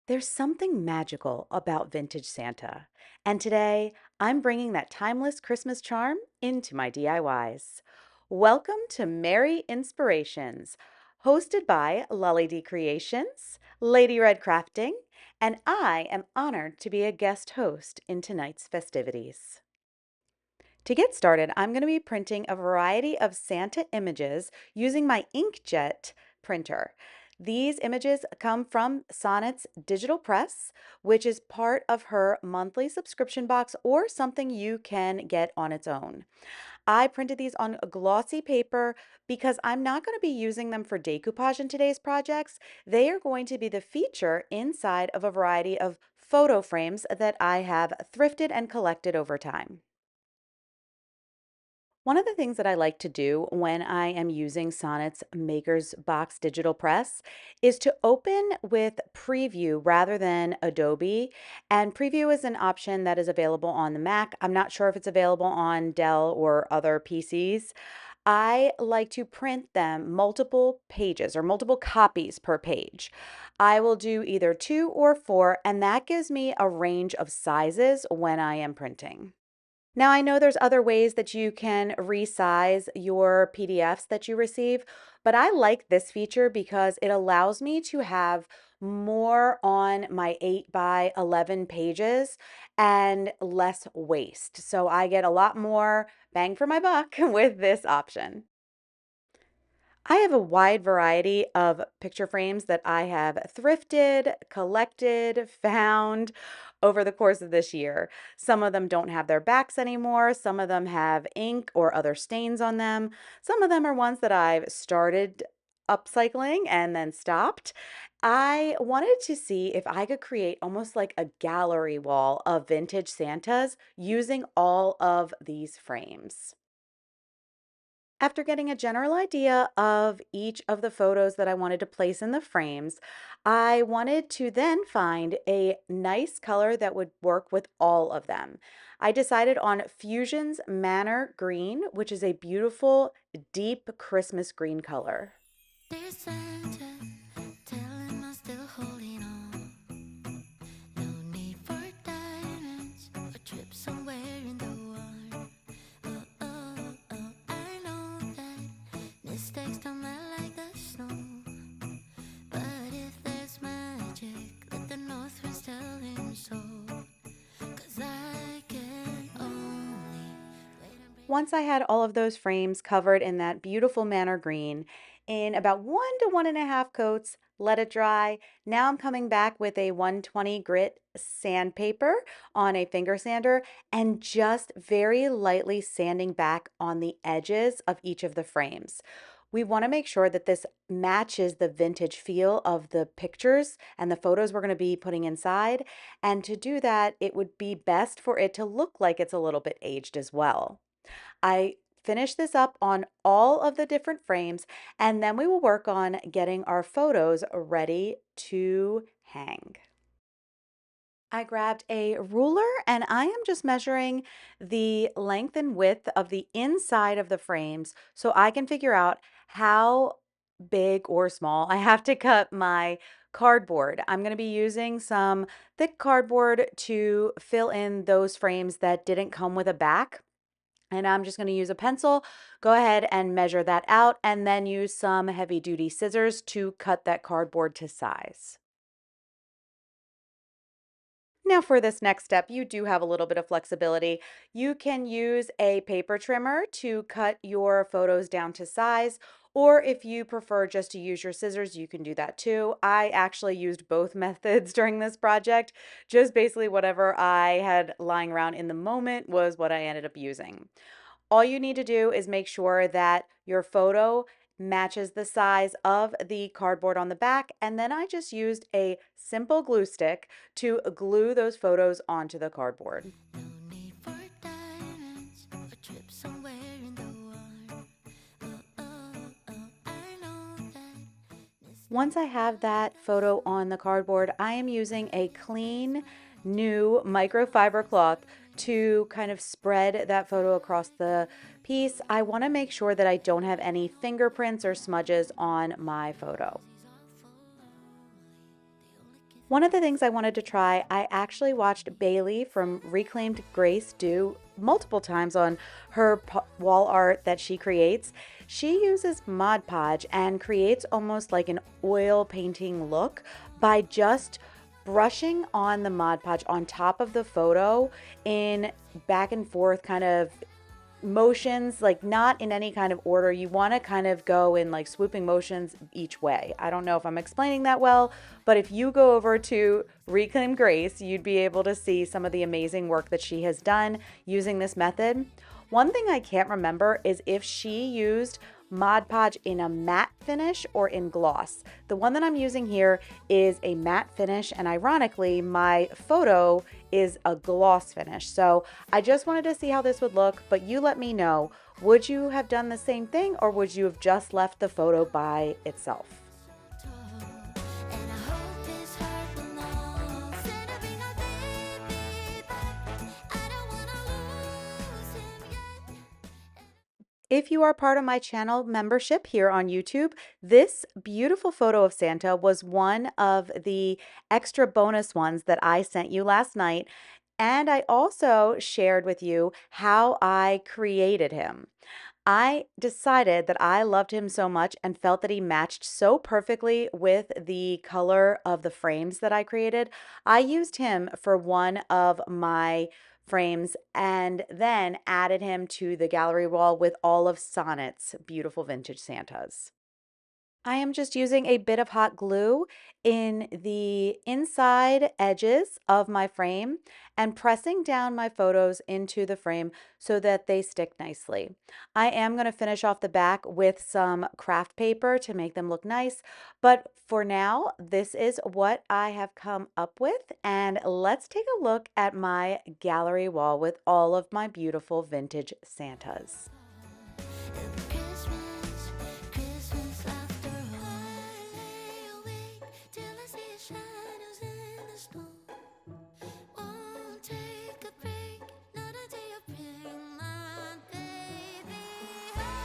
There's something magical about vintage Santa, and today I'm bringing that timeless Christmas charm into my DIYs. Welcome to Merry Inspirations, hosted by Lolly D Creations, Lady Red Crafting, and I am honored to be a guest host in tonight's festivities. To get started, I'm going to be printing a variety of Santa images using my inkjet printer. These images come from Sonnet's digital press, which is part of her monthly subscription box or something you can get on its own. I printed these on a glossy paper because I'm not going to be using them for decoupage in today's projects. They are going to be the feature inside of a variety of photo frames that I have thrifted and collected over time. One of the things that I like to do when I am using Sonnet's Maker's Box digital press is to open with Preview rather than Adobe. And Preview is an option that is available on the Mac. I'm not sure if it's available on Dell or other PCs. I like to print them multiple pages or multiple copies per page. I will do either 2 or 4, and that gives me a range of sizes when I am printing. Now, I know there's other ways that you can resize your PDFs that you receive, but I like this feature because it allows me to have more on my 8 by 11 pages and less waste. So I get a lot more bang for my buck with this option. I have a wide variety of picture frames that I have thrifted, collected, found over the course of this year. Some of them don't have their backs anymore. Some of them have ink or other stains on them. Some of them are ones that I've started upcycling and then stopped. I wanted to see if I could create almost like a gallery wall of vintage Santas using all of these frames. After getting a general idea of each of the photos that I wanted to place in the frames, I wanted to then find a nice color that would work with all of them. I decided on Fusion's Manor Green, which is a beautiful, deep Christmas green color. Dear Santa, tell him I'm still holding on. No need for diamonds or trips somewhere in the warm. Oh, oh, oh, I know that mistakes don't melt like the snow. But if there's magic, let the north winds tell him so. 'Cause I can only wait and breathe. Once I had all of those frames covered in that beautiful manor green in about 1 to 1.5 coats, let it dry. Now I'm coming back with a 120 grit sandpaper on a finger sander and just very lightly sanding back on the edges of each of the frames. We want to make sure that this matches the vintage feel of the pictures and the photos we're going to be putting inside. And to do that, it would be best for it to look like it's a little bit aged as well. I finish this up on all of the different frames, and then we will work on getting our photos ready to hang. I grabbed a ruler and I am just measuring the length and width of the inside of the frames so I can figure out how big or small I have to cut my cardboard. I'm going to be using some thick cardboard to fill in those frames that didn't come with a back. And I'm just going to use a pencil, go ahead and measure that out, and then use some heavy duty scissors to cut that cardboard to size. Now for this next step, you do have a little bit of flexibility. You can use a paper trimmer to cut your photos down to size, or if you prefer just to use your scissors, you can do that too. I actually used both methods during this project. Just basically whatever I had lying around in the moment was what I ended up using. All you need to do is make sure that your photo matches the size of the cardboard on the back, and then I just used a simple glue stick to glue those photos onto the cardboard. No need for diamonds or trips somewhere in the warm. Oh, oh, oh, I know that Once mistakes I don't have melt like that the photo snow. on the cardboard, I am using a But if there's clean, magic, new let the north microfiber winds tell cloth him so. to kind of spread that 'Cause photo across I the can piece. I want to make only sure that I don't have wait any and breathe fingerprints or and smudges breathe. on my photo. 'Cause he's awful lonely, the only kid One of the things I wanted to try, I actually watched Bailey from Reclaimed Grace do multiple times on her wall art that she creates. She uses Mod Podge and creates almost like an oil painting look by just brushing on the Mod Podge on top of the photo in back and forth kind of motions, like not in any kind of order. You want to kind of go in like swooping motions each way. I don't know if I'm explaining that well, but if you go over to Reclaim Grace, you'd be able to see some of the amazing work that she has done using this method. One thing I can't remember is if she used Mod Podge in a matte finish or in gloss. The one that I'm using here is a matte finish, and ironically, my photo is a gloss finish. So I just wanted to see how this would look, but you let me know. Would you have done the same thing, or would you have just left the photo by itself? And I hope this heart will know. Instead of being a baby back, I don't wanna lose him yet. If you are part of my channel membership here on YouTube, this beautiful photo of Santa was one of the extra bonus ones that I sent you last night. And I also shared with you how I created him. I decided that I loved him so much and felt that he matched so perfectly with the color of the frames that I created. I used him for one of my frames and then added him to the gallery wall with all of Sonnet's beautiful vintage Santas. I am just using a bit of hot glue in the inside edges of my frame and pressing down my photos into the frame so that they stick nicely. I am going to finish off the back with some craft paper to make them look nice, but for now, this is what I have come up with, and let's take a look at my gallery wall with all of my beautiful vintage Santas. It'll be Christmas, Christmas after all. I lay awake till I see the shadows in the snow. Won't take a break, not until you bring my baby home.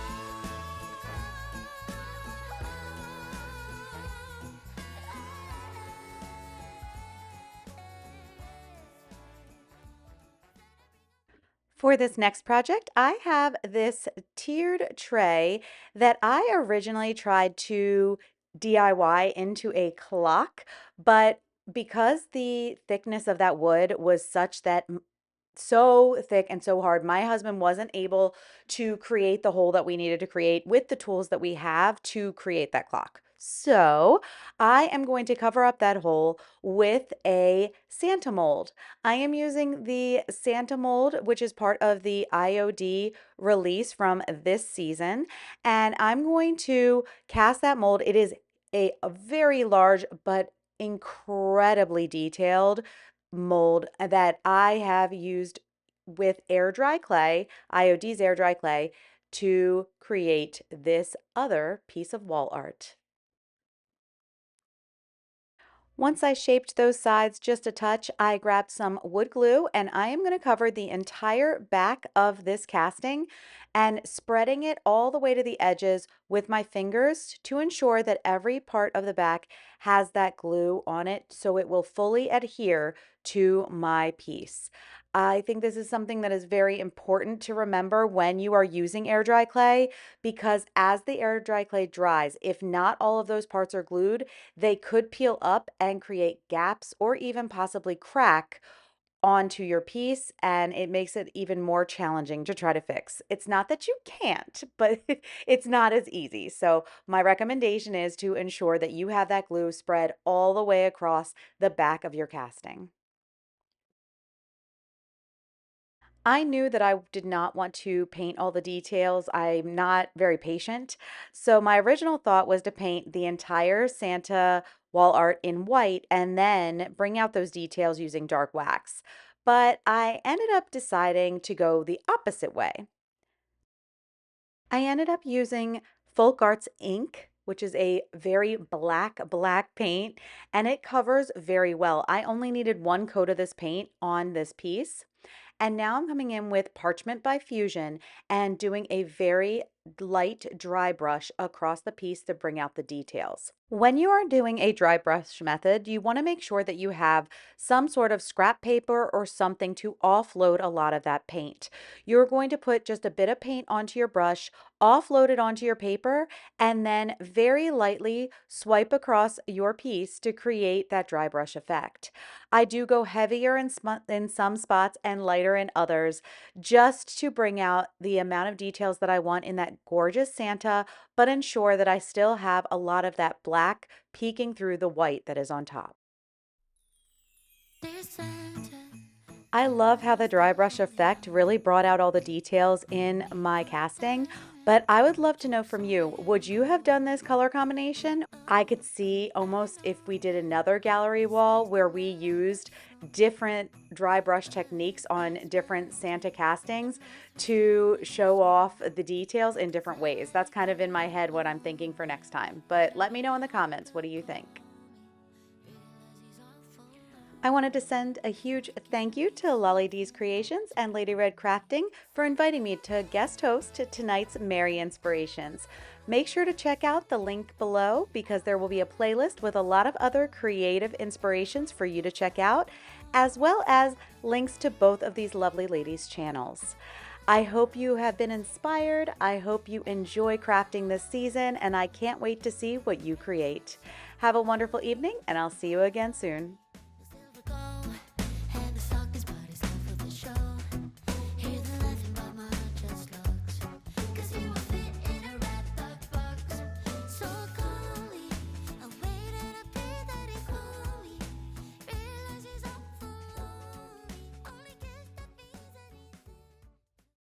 For this next project, I have this tiered tray that I originally tried to DIY into a clock, but because the thickness of that wood was such that so thick and so hard, my husband wasn't able to create the hole that we needed to create with the tools that we have to create that clock. So I am going to cover up that hole with a Santa mold. I am using the Santa mold, which is part of the IOD release from this season, and I'm going to cast that mold. It is a very large but incredibly detailed mold that I have used with air dry clay, IOD's air dry clay, to create this other piece of wall art. Once I shaped those sides just a touch, I grabbed some wood glue and I am going to cover the entire back of this casting and spreading it all the way to the edges with my fingers to ensure that every part of the back has that glue on it so it will fully adhere to my piece. I think this is something that is very important to remember when you are using air dry clay, because as the air dry clay dries, if not all of those parts are glued, they could peel up and create gaps or even possibly crack onto your piece, and it makes it even more challenging to try to fix. It's not that you can't, but it's not as easy. So my recommendation is to ensure that you have that glue spread all the way across the back of your casting. I knew that I did not want to paint all the details. I'm not very patient. So my original thought was to paint the entire Santa wall art in white and then bring out those details using dark wax. But I ended up deciding to go the opposite way. I ended up using Folk Arts ink, which is a very black paint, and it covers very well. I only needed one coat of this paint on this piece. And now I'm coming in with Parchment by Fusion and doing a very light dry brush across the piece to bring out the details. When you are doing a dry brush method, you want to make sure that you have some sort of scrap paper or something to offload a lot of that paint. You're going to put just a bit of paint onto your brush, offload it onto your paper, and then very lightly swipe across your piece to create that dry brush effect. I do go heavier in some spots and lighter in others just to bring out the amount of details that I want in that gorgeous Santa, but ensure that I still have a lot of that black peeking through the white that is on top. Dear Santa, I love how am I the dry still brush holding effect really on? brought out all the details in No my need for casting, but I would diamonds love or to know trips from on you. Would you wearing have done gold. this color combination? I could see I almost know if we did that another gallery this wall is the where we used last one, different dry brush but techniques on dear different Santa, Santa there's castings nothing to to show off fear. the details in different ways. That's kind of in my head what I'm thinking for next time, but let me know in the comments. What do you think? Realize he's all for I wanted to now. send a huge Take his thank you to place Lolly in D's the Creations and Lady Red Crafting for inviting me to guest host to tonight's Merry Inspirations. Make sure to check out the link below because there will be a playlist with a lot of other creative inspirations for you to check out, as well as links to both of these lovely ladies' channels. I hope you have been inspired. I hope you enjoy crafting this season, and I can't wait to see what you create. Have a wonderful evening, and I'll see you again soon.